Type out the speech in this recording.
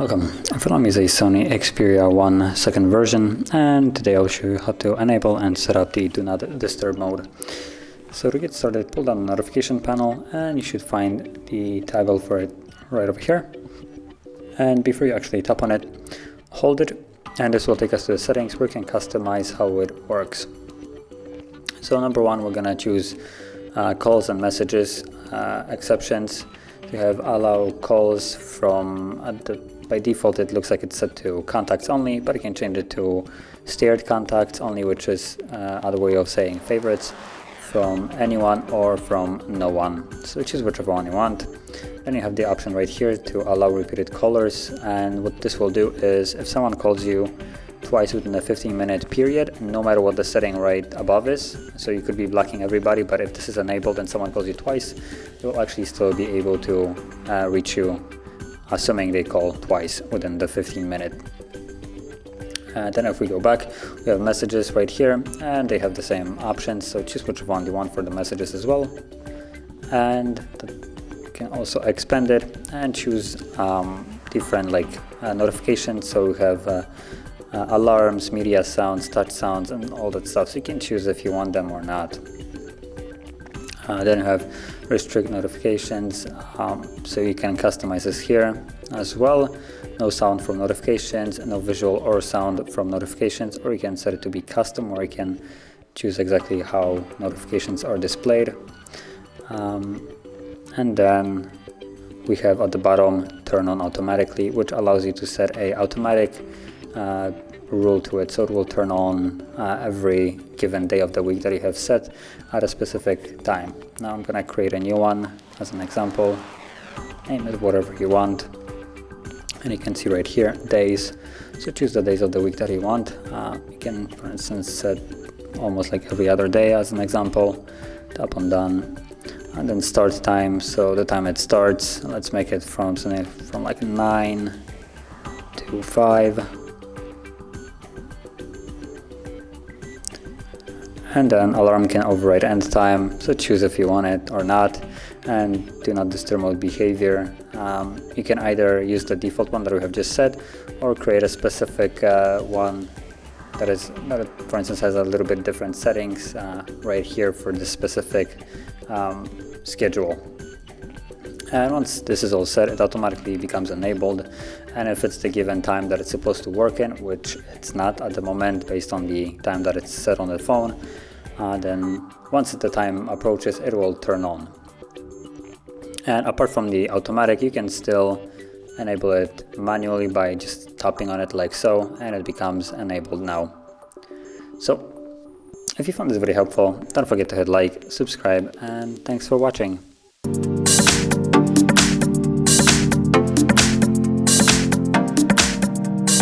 Welcome. In front of me is a Sony Xperia 1 second version, and today I'll show you how to enable and set up the Do Not Disturb mode. So to get started, pull down the notification panel and you should find the toggle for it right over here. And before you actually tap on it, hold it, and this will take us to the settings where you can customize how it works. So number one, we're gonna choose calls and messages exceptions. You have allow calls from by default it looks like it's set to contacts only, but you can change it to steered contacts only, which is other way of saying favorites, from anyone or from no one. So choose whichever one you want. Then you have the option right here to allow repeated callers, and what this will do is if someone calls you twice within a 15-minute period, no matter what the setting right above is, so you could be blocking everybody, but if this is enabled and someone calls you twice, you'll actually still be able to reach you, assuming they call twice within the 15-minute. Then if we go back, we have messages right here, and they have the same options, so choose which one you want for the messages as well. And you can also expand it and choose different notifications, so we have alarms, media sounds, touch sounds, and all that stuff, so you can choose if you want them or not. Then you have restrict notifications, so you can customize this here as well. No sound from notifications, no visual or sound from notifications, or you can set it to be custom, or you can choose exactly how notifications are displayed. And then we have at the bottom turn on automatically, which allows you to set a automatic rule to it, so it will turn on every given day of the week that you have set at a specific time. Now I'm gonna create a new one as an example, name it whatever you want, and you can see right here days, so choose the days of the week that you want. You can, for instance, set almost like every other day as an example. Tap on done, and then start time, so the time it starts, let's make it from like 9 to 5. And then alarm can override end time, so choose if you want it or not. And do not disturb mode behavior. You can either use the default one that we have just set, or create a specific one that for instance has a little bit different settings right here for the specific schedule. And once this is all set, it automatically becomes enabled, and if it's the given time that it's supposed to work in, which it's not at the moment based on the time that it's set on the phone, then once the time approaches, it will turn on. And apart from the automatic, you can still enable it manually by just tapping on it like so, and it becomes enabled now. So if you found this very helpful, don't forget to hit like, subscribe, and thanks for watching.